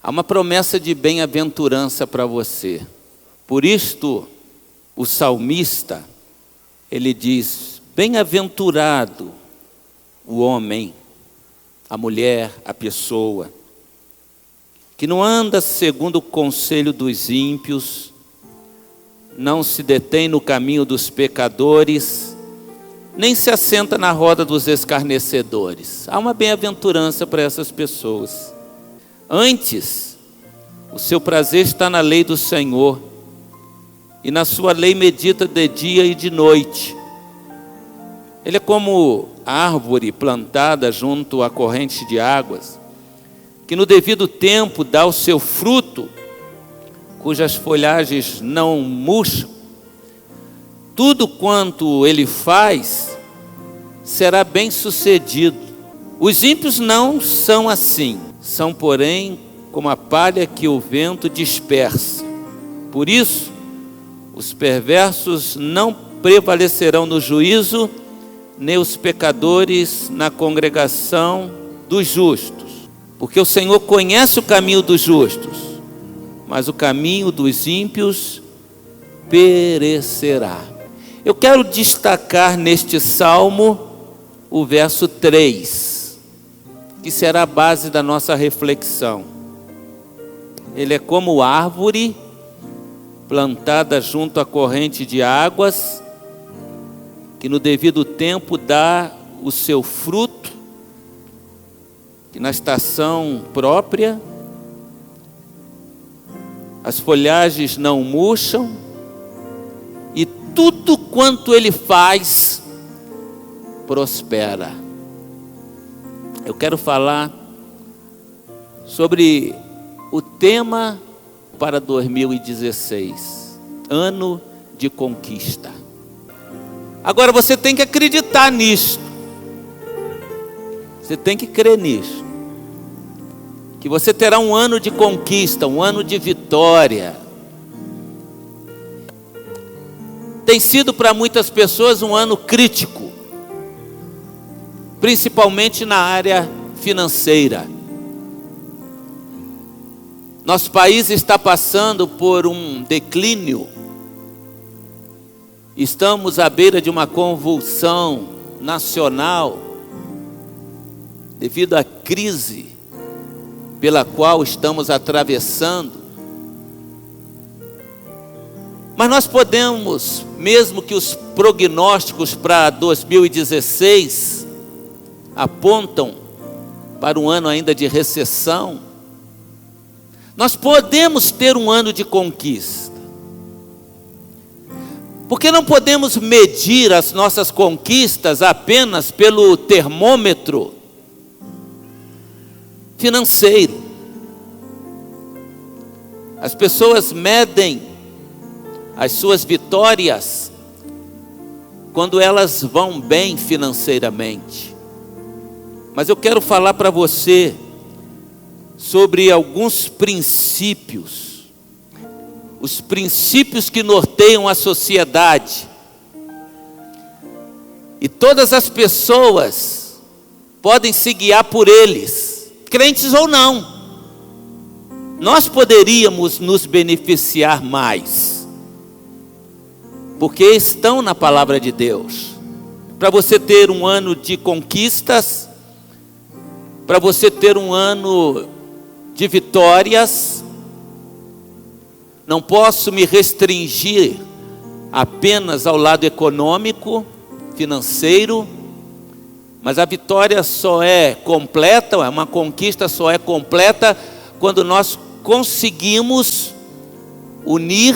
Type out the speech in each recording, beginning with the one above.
Há uma promessa de bem-aventurança para você. Por isto, o salmista, ele diz: bem-aventurado o homem, a mulher, a pessoa, que não anda segundo o conselho dos ímpios, não se detém no caminho dos pecadores, nem se assenta na roda dos escarnecedores. Há uma bem-aventurança para essas pessoas. Antes, o seu prazer está na lei do Senhor, e na sua lei medita de dia e de noite. Ele é como árvore plantada junto à corrente de águas, que no devido tempo dá o seu fruto, cujas folhagens não murcham. Tudo quanto ele faz será bem sucedido. Os ímpios não são assim, são porém como a palha que o vento dispersa. Por isso, os perversos não prevalecerão no juízo, nem os pecadores na congregação dos justos. Porque o Senhor conhece o caminho dos justos, mas o caminho dos ímpios perecerá. Eu quero destacar neste salmo o verso 3, que será a base da nossa reflexão. Ele é como árvore plantada junto à corrente de águas, que no devido tempo dá o seu fruto, que na estação própria as folhagens não murcham, e tudo quanto ele faz prospera. Eu quero falar sobre o tema para 2016, ano de conquista. Agora você tem que acreditar nisso. Você tem que crer nisso. Que você terá um ano de conquista, um ano de vitória. Tem sido para muitas pessoas um ano crítico, principalmente na área financeira. Nosso país está passando por um declínio. Estamos à beira de uma convulsão nacional devido à crise pela qual estamos atravessando. Mas nós podemos, mesmo que os prognósticos para 2016 apontam para um ano ainda de recessão, nós podemos ter um ano de conquista. Porque não podemos medir as nossas conquistas apenas pelo termômetro financeiro. As pessoas medem as suas vitórias quando elas vão bem financeiramente. Mas eu quero falar para você sobre alguns princípios, os princípios que norteiam a sociedade. E todas as pessoas podem se guiar por eles, crentes ou não. Nós poderíamos nos beneficiar mais, porque estão na palavra de Deus. Para você ter um ano de conquistas, para você ter um ano de vitórias, não posso me restringir apenas ao lado econômico, financeiro, mas a vitória só é completa, uma conquista só é completa quando nós conseguimos unir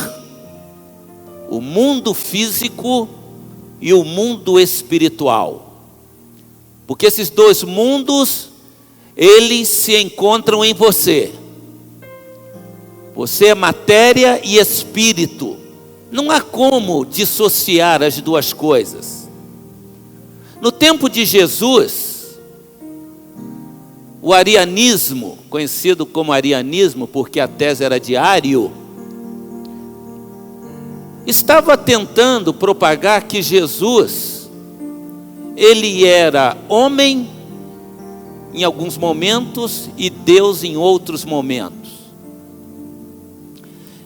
o mundo físico e o mundo espiritual. Porque esses dois mundos, eles se encontram em você. Você é matéria e espírito. Não há como dissociar as duas coisas. No tempo de Jesus, o arianismo, conhecido como arianismo porque a tese era de Ário, estava tentando propagar que Jesus, ele era homem em alguns momentos e Deus em outros momentos.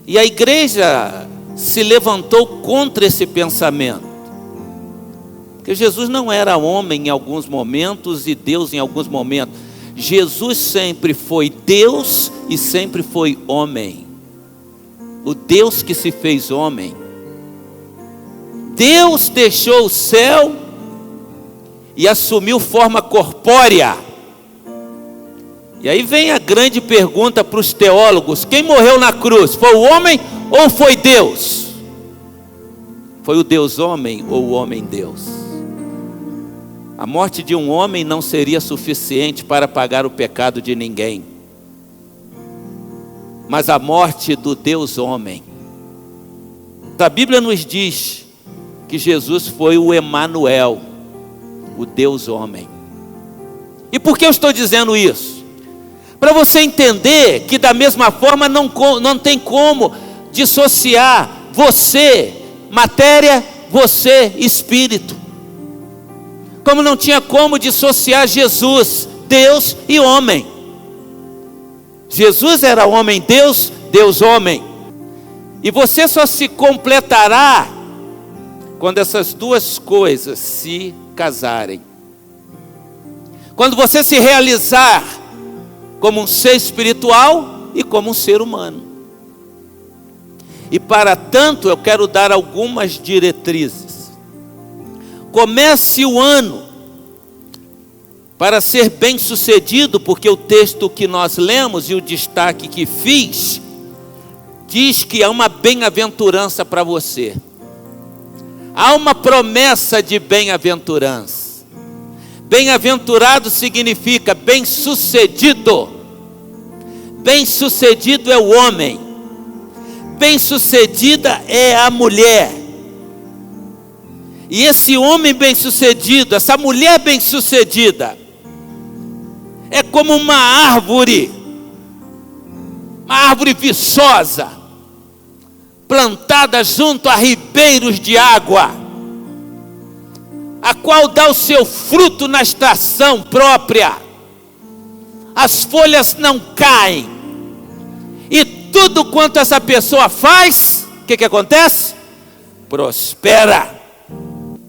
E a igreja se levantou contra esse pensamento. Porque Jesus não era homem em alguns momentos e Deus em alguns momentos. Jesus sempre foi Deus e sempre foi homem. O Deus que se fez homem. Deus deixou o céu e assumiu forma corpórea. E aí vem a grande pergunta para os teólogos: quem morreu na cruz? Foi o homem ou foi Deus? Foi o Deus homem ou o homem Deus? A morte de um homem não seria suficiente para pagar o pecado de ninguém. Mas a morte do Deus homem. A Bíblia nos diz que Jesus foi o Emanuel, o Deus homem. E por que eu estou dizendo isso? Para você entender que da mesma forma não tem como dissociar você, matéria, você, espírito. Como não tinha como dissociar Jesus, Deus e homem. Jesus era homem Deus, Deus homem. E você só se completará quando essas duas coisas se casarem. Quando você se realizar como um ser espiritual e como um ser humano. E para tanto eu quero dar algumas diretrizes. Comece o ano para ser bem sucedido, porque o texto que nós lemos e o destaque que fiz diz que há uma bem-aventurança para você. Há uma promessa de bem-aventurança. Bem-aventurado significa bem-sucedido. Bem-sucedido é o homem. Bem-sucedida é a mulher. E esse homem bem-sucedido, essa mulher bem-sucedida, é como uma árvore viçosa, plantada junto a ribeiros de água, a qual dá o seu fruto na estação própria, as folhas não caem, e tudo quanto essa pessoa faz, o que acontece? Prospera.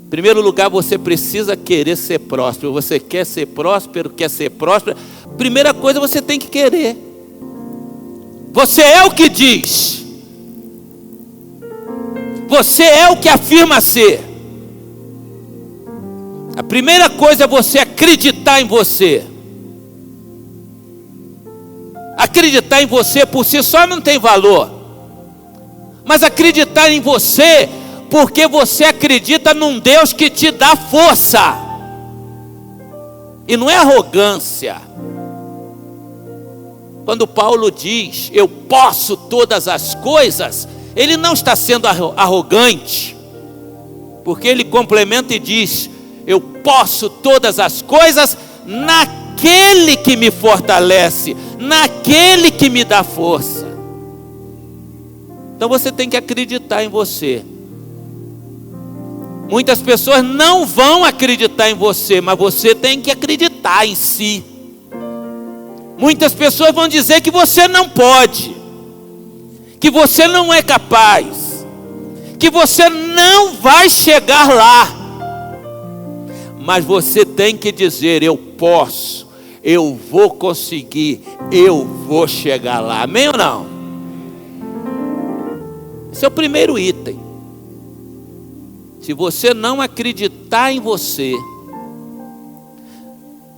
Em primeiro lugar, você precisa querer ser próspero. Você quer ser próspero, quer ser próspero. Primeira coisa, você tem que querer. Você é o que diz. Você é o que afirma ser. A primeira coisa é você acreditar em você. Acreditar em você por si só não tem valor. Mas acreditar em você porque você acredita num Deus que te dá força. E não é arrogância. Quando Paulo diz, eu posso todas as coisas, ele não está sendo arrogante. Porque ele complementa e diz, eu posso todas as coisas naquele que me fortalece, naquele que me dá força. Então você tem que acreditar em você. Muitas pessoas não vão acreditar em você, mas você tem que acreditar em si. Muitas pessoas vão dizer que você não pode, que você não é capaz, que você não vai chegar lá. Mas você tem que dizer, eu posso, eu vou conseguir, eu vou chegar lá. Amém ou não? Esse é o primeiro item. Se você não acreditar em você,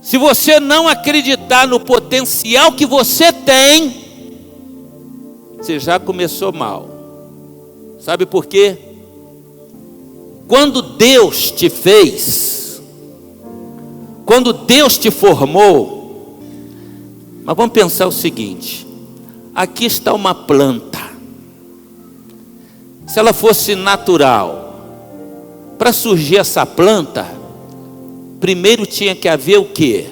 se você não acreditar no potencial que você tem, você já começou mal. Sabe por quê? Quando Deus te fez, quando Deus te formou, mas vamos pensar o seguinte, aqui está uma planta. Se ela fosse natural, para surgir essa planta, primeiro tinha que haver o quê?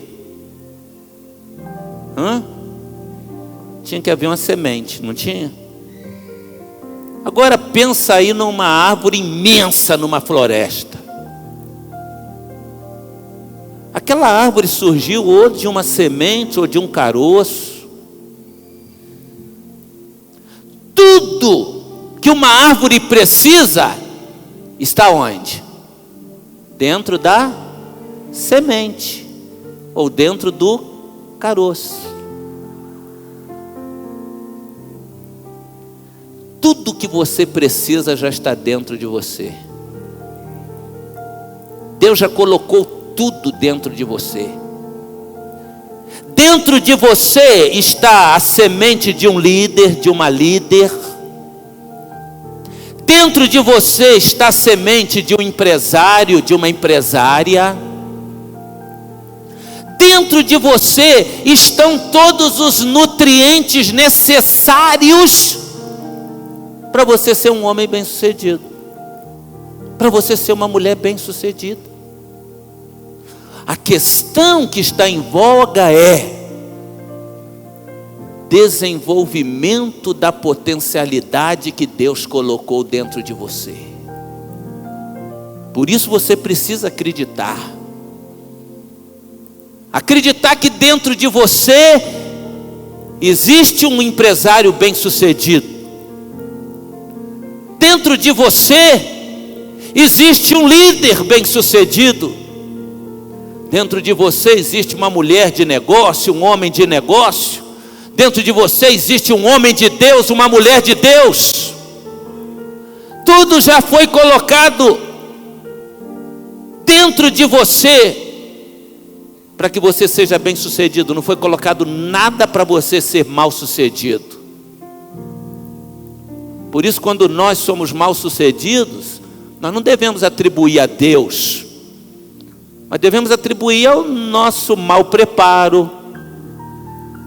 Tinha que haver uma semente, não tinha? Agora pensa aí numa árvore imensa numa floresta. Aquela árvore surgiu ou de uma semente ou de um caroço. Tudo que uma árvore precisa está onde? Dentro da semente, ou dentro do caroço. Tudo que você precisa já está dentro de você. Deus já colocou tudo dentro de você. Dentro de você está a semente de um líder, de uma líder. Dentro de você está a semente de um empresário, de uma empresária. Dentro de você estão todos os nutrientes necessários para você ser um homem bem-sucedido, para você ser uma mulher bem-sucedida. A questão que está em voga é desenvolvimento da potencialidade que Deus colocou dentro de você. Por isso você precisa acreditar. Acreditar que dentro de você existe um empresário bem-sucedido. Dentro de você existe um líder bem-sucedido. Dentro de você existe uma mulher de negócio, um homem de negócio. Dentro de você existe um homem de Deus, uma mulher de Deus. Tudo já foi colocado dentro de você para que você seja bem-sucedido. Não foi colocado nada para você ser mal-sucedido. Por isso, quando nós somos mal-sucedidos, nós não devemos atribuir a Deus, mas devemos atribuir ao nosso mau preparo,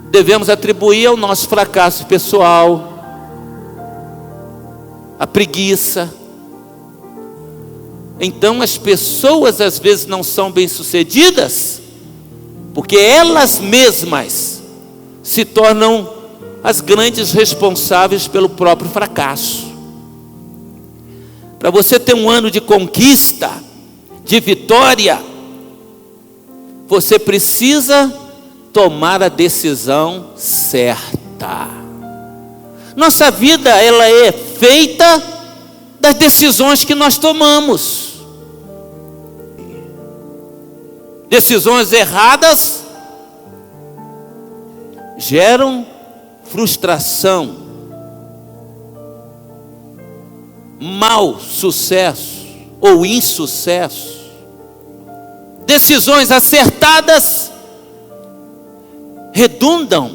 devemos atribuir ao nosso fracasso pessoal, a preguiça. Então as pessoas às vezes não são bem-sucedidas porque elas mesmas se tornam as grandes responsáveis pelo próprio fracasso. Para você ter um ano de conquista, de vitória, você precisa tomar a decisão certa. Nossa vida, ela é feita das decisões que nós tomamos. Decisões erradas geram frustração, mau sucesso ou insucesso. Decisões acertadas redundam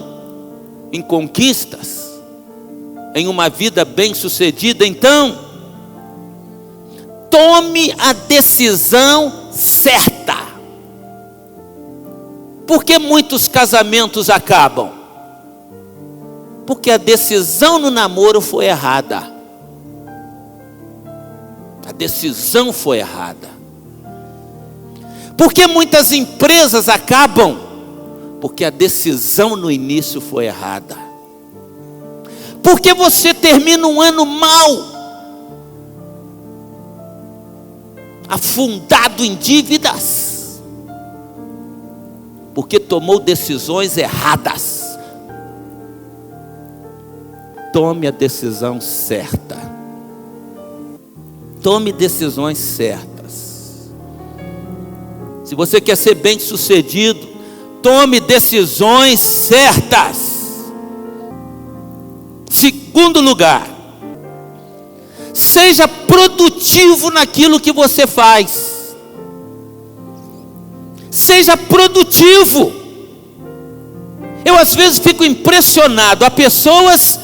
em conquistas, em uma vida bem-sucedida. Então, tome a decisão certa. Por que muitos casamentos acabam? Porque a decisão no namoro foi errada. A decisão foi errada. Por que muitas empresas acabam? Porque a decisão no início foi errada. Por que você termina um ano mal, afundado em dívidas? Porque tomou decisões erradas. Tome a decisão certa. Tome decisões certas. Se você quer ser bem-sucedido, tome decisões certas. Segundo lugar, seja produtivo naquilo que você faz. Seja produtivo. Eu às vezes fico impressionado. Há pessoas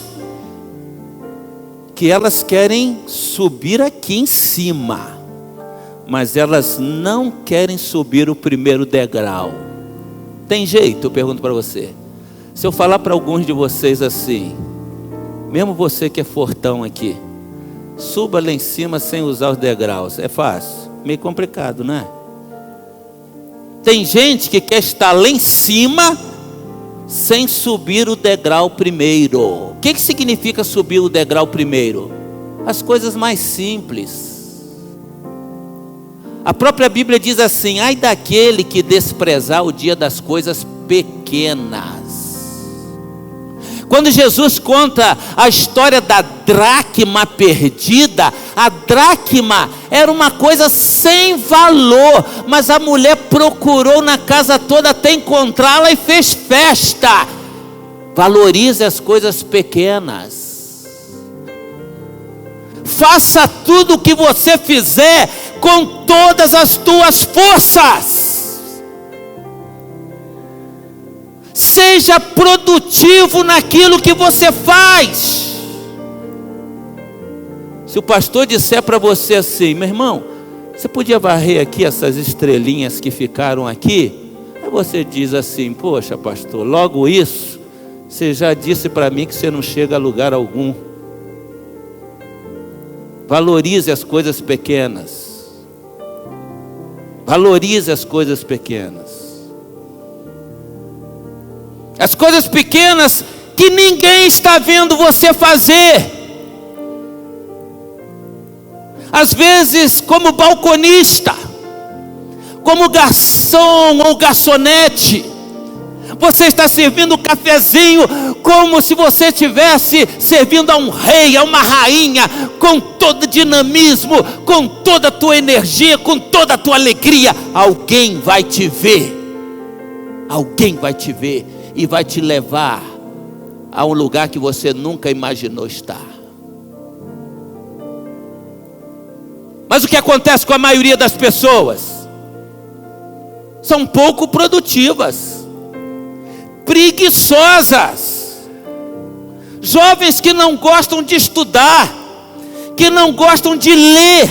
que elas querem subir aqui em cima, mas elas não querem subir o primeiro degrau. Tem jeito? Eu pergunto para você. Se eu falar para alguns de vocês assim, mesmo você que é fortão aqui, suba lá em cima sem usar os degraus, é fácil? Meio complicado, né? Tem gente que quer estar lá em cima sem subir o degrau primeiro. O que significa subir o degrau primeiro? As coisas mais simples. A própria Bíblia diz assim: ai daquele que desprezar o dia das coisas pequenas. Quando Jesus conta a história da dracma perdida, a dracma era uma coisa sem valor, mas a mulher procurou na casa toda até encontrá-la e fez festa. Valorize as coisas pequenas. Faça tudo o que você fizer com todas as tuas forças. Seja produtivo naquilo que você faz. Se o pastor disser para você assim: meu irmão, você podia varrer aqui essas estrelinhas que ficaram aqui? Aí você diz assim: poxa pastor, logo isso, você já disse para mim que você não chega a lugar algum. Valorize as coisas pequenas. Valorize as coisas pequenas. As coisas pequenas que ninguém está vendo você fazer. Às vezes, como balconista, como garçom ou garçonete, você está servindo um cafezinho como se você estivesse servindo a um rei, a uma rainha, com todo dinamismo, com toda a tua energia, com toda a tua alegria. Alguém vai te ver. Alguém vai te ver e vai te levar a um lugar que você nunca imaginou estar. Mas o que acontece com a maioria das pessoas? São pouco produtivas, preguiçosas, jovens que não gostam de estudar, que não gostam de ler,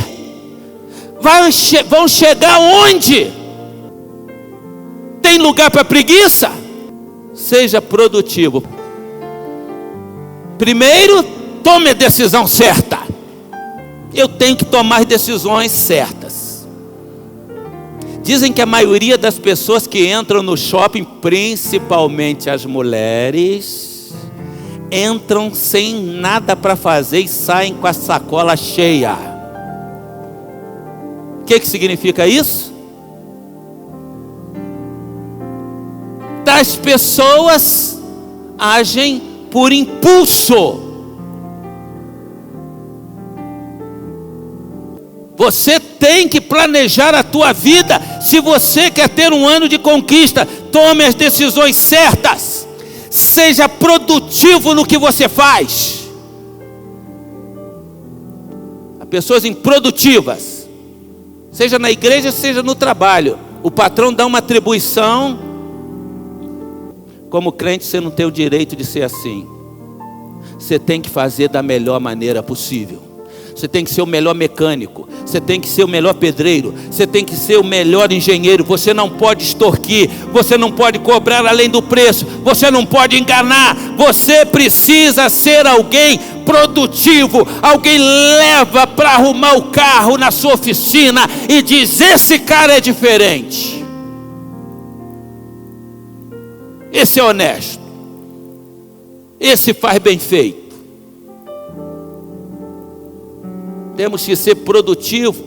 vão chegar onde? Tem lugar para preguiça? Seja produtivo. Primeiro, tome a decisão certa. Eu tenho que tomar as decisões certas. Dizem que a maioria das pessoas que entram no shopping, principalmente as mulheres, entram sem nada para fazer e saem com a sacola cheia. O que significa isso? As pessoas agem por impulso. Você tem que planejar a tua vida. Se você quer ter um ano de conquista, tome as decisões certas. Seja produtivo no que você faz. Há pessoas improdutivas, seja na igreja, seja no trabalho. O patrão dá uma atribuição. Como crente, você não tem o direito de ser assim. Você tem que fazer da melhor maneira possível. Você tem que ser o melhor mecânico. Você tem que ser o melhor pedreiro. Você tem que ser o melhor engenheiro. Você não pode extorquir. Você não pode cobrar além do preço. Você não pode enganar. Você precisa ser alguém produtivo. Alguém leva para arrumar o carro na sua oficina e diz: esse cara é diferente. Esse é honesto. Esse faz bem feito. Temos que ser produtivos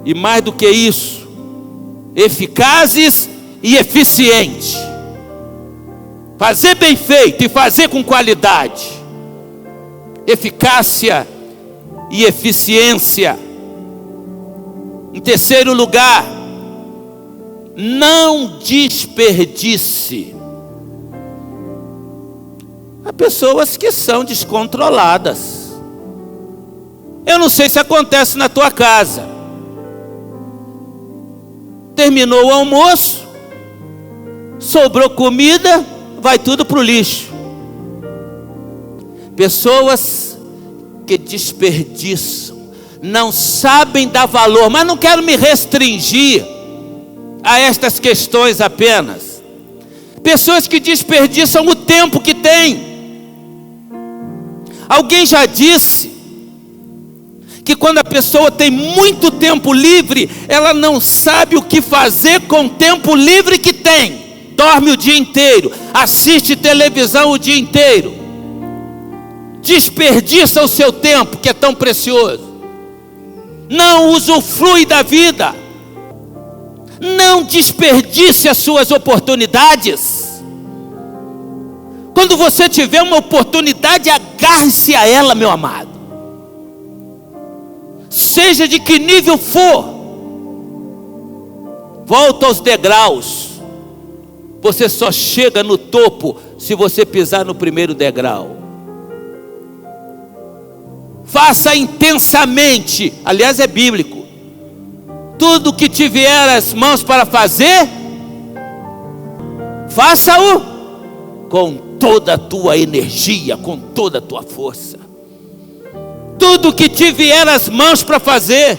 e, mais do que isso, eficazes e eficientes. Fazer bem feito e fazer com qualidade. Eficácia e eficiência. Em terceiro lugar, não desperdice. Há pessoas que são descontroladas. Eu não sei se acontece na tua casa. Terminou o almoço, sobrou comida, vai tudo para o lixo. Pessoas que desperdiçam, não sabem dar valor. Mas não quero me restringir a estas questões apenas. Pessoas que desperdiçam o tempo que têm. Alguém já disse que quando a pessoa tem muito tempo livre, ela não sabe o que fazer com o tempo livre que tem. Dorme o dia inteiro, assiste televisão o dia inteiro, desperdiça o seu tempo que é tão precioso, não usufrui da vida, não desperdice as suas oportunidades. Quando você tiver uma oportunidade, agarre-se a ela, meu amado. Seja de que nível for, volta aos degraus. Você só chega no topo se você pisar no primeiro degrau. Faça intensamente, aliás é bíblico, tudo que te vier às mãos para fazer, faça-o com toda a tua energia, com toda a tua força. Tudo que te vier às mãos para fazer,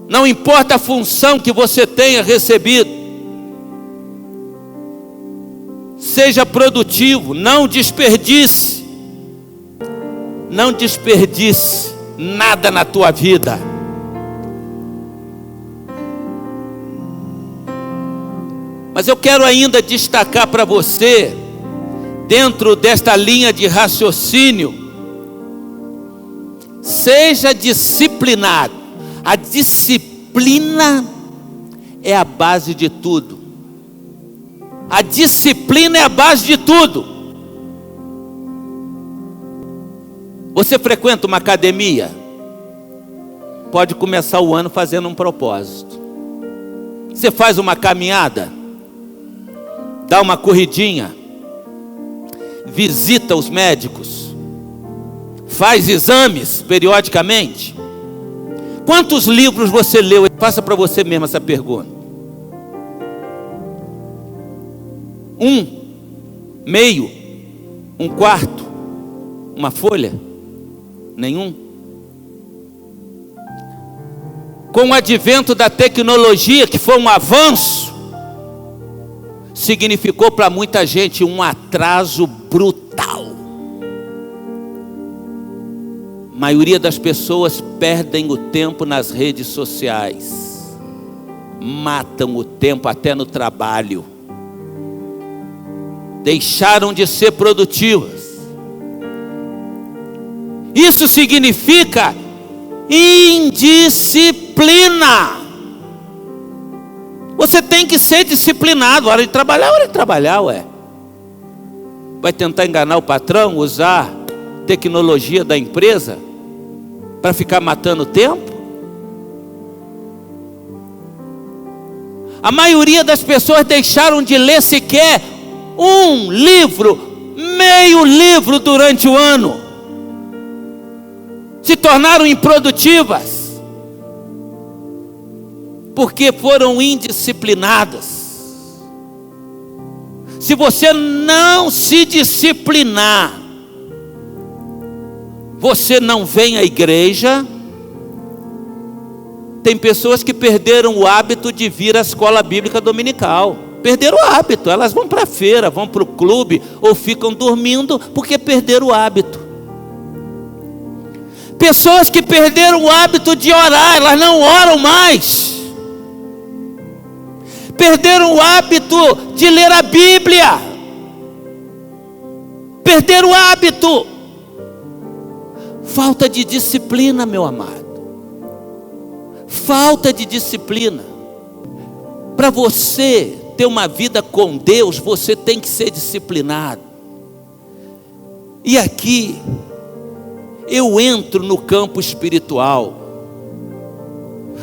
não importa a função que você tenha recebido, seja produtivo, não desperdice nada na tua vida. Mas eu quero ainda destacar para você, dentro desta linha de raciocínio, seja disciplinado. A disciplina é a base de tudo. A disciplina é a base de tudo. Você frequenta uma academia? Pode começar o ano fazendo um propósito. Você faz uma caminhada, dá uma corridinha, visita os médicos, faz exames periodicamente. Quantos livros você leu? Faça para você mesmo essa pergunta. 1, meio, 1/4, uma folha? Nenhum. Com o advento da tecnologia, que foi um avanço, significou para muita gente um atraso brutal. A maioria das pessoas perdem o tempo nas redes sociais, matam o tempo até no trabalho, deixaram de ser produtivas. Isso significa indisciplina. Você tem que ser disciplinado. Hora de trabalhar, ué. Vai tentar enganar o patrão, usar tecnologia da empresa para ficar matando tempo? A maioria das pessoas deixaram de ler sequer um livro, meio livro durante o ano. Se tornaram improdutivas, porque foram indisciplinadas. Se você não se disciplinar, você não vem à igreja. Tem pessoas que perderam o hábito de vir à escola bíblica dominical. Perderam o hábito, elas vão para a feira, vão para o clube, ou ficam dormindo porque perderam o hábito. Pessoas que perderam o hábito de orar, elas não oram mais. Perderam o hábito de ler a Bíblia. Perderam o hábito. Falta de disciplina, meu amado. Falta de disciplina. Para você ter uma vida com Deus, você tem que ser disciplinado. E aqui eu entro no campo espiritual.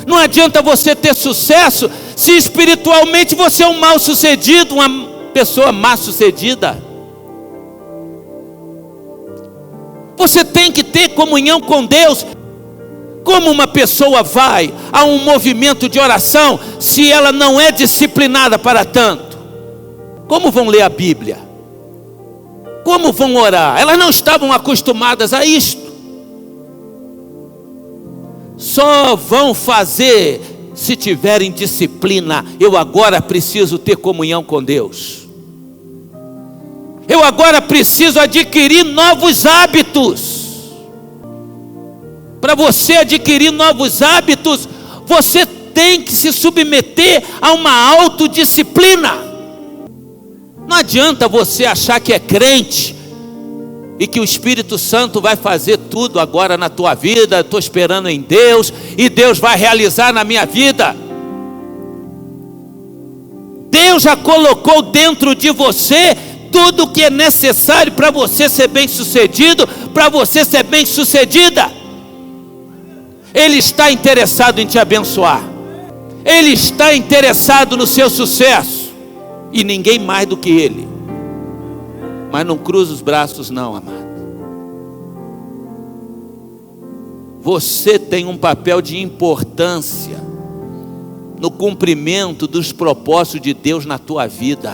Não adianta você ter sucesso se espiritualmente você é um mal sucedido, uma pessoa má sucedida. Você tem que ter comunhão com Deus. Como uma pessoa vai a um movimento de oração se ela não é disciplinada para tanto? Como vão ler a Bíblia? Como vão orar? Elas não estavam acostumadas a isto. Só vão fazer se tiverem disciplina. Eu agora preciso ter comunhão com Deus. Eu agora preciso adquirir novos hábitos. Para você adquirir novos hábitos, você tem que se submeter a uma autodisciplina. Não adianta você achar que é crente e que o Espírito Santo vai fazer tudo agora na tua vida. Estou esperando em Deus e Deus vai realizar na minha vida. Deus já colocou dentro de você tudo o que é necessário para você ser bem-sucedido, para você ser bem-sucedida. Ele está interessado em te abençoar. Ele está interessado no seu sucesso. E ninguém mais do que Ele. Mas não cruza os braços não, amado. Você tem um papel de importância no cumprimento dos propósitos de Deus na tua vida.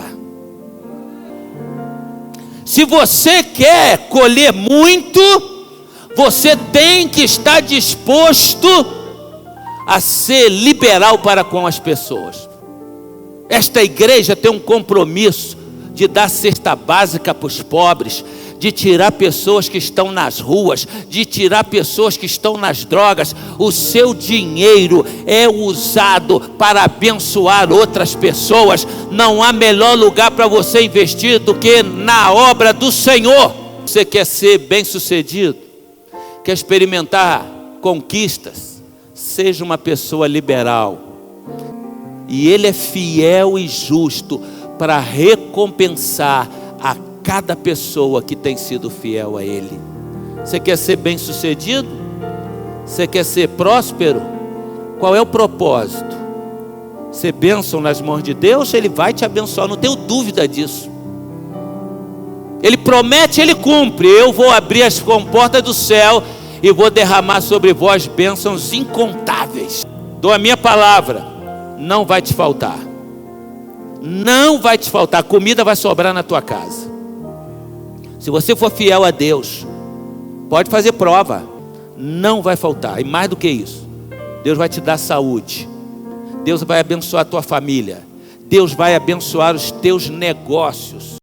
Se você quer colher muito, você tem que estar disposto a ser liberal para com as pessoas. Esta igreja tem um compromisso de dar cesta básica para os pobres, de tirar pessoas que estão nas ruas, de tirar pessoas que estão nas drogas. O seu dinheiro é usado para abençoar outras pessoas. Não há melhor lugar para você investir do que na obra do Senhor. Você quer ser bem-sucedido? Quer experimentar conquistas? Seja uma pessoa liberal. E Ele é fiel e justo para recompensar a cada pessoa que tem sido fiel a Ele. Você quer ser bem-sucedido? Você quer ser próspero? Qual é o propósito? Ser bênção nas mãos de Deus? Ele vai te abençoar, não tenho dúvida disso. Ele promete, Ele cumpre. Eu vou abrir as comportas do céu e vou derramar sobre vós bênçãos incontáveis. Dou a minha palavra, não vai te faltar. Não vai te faltar, comida vai sobrar na tua casa. Se você for fiel a Deus, pode fazer prova, não vai faltar. E mais do que isso, Deus vai te dar saúde, Deus vai abençoar a tua família, Deus vai abençoar os teus negócios.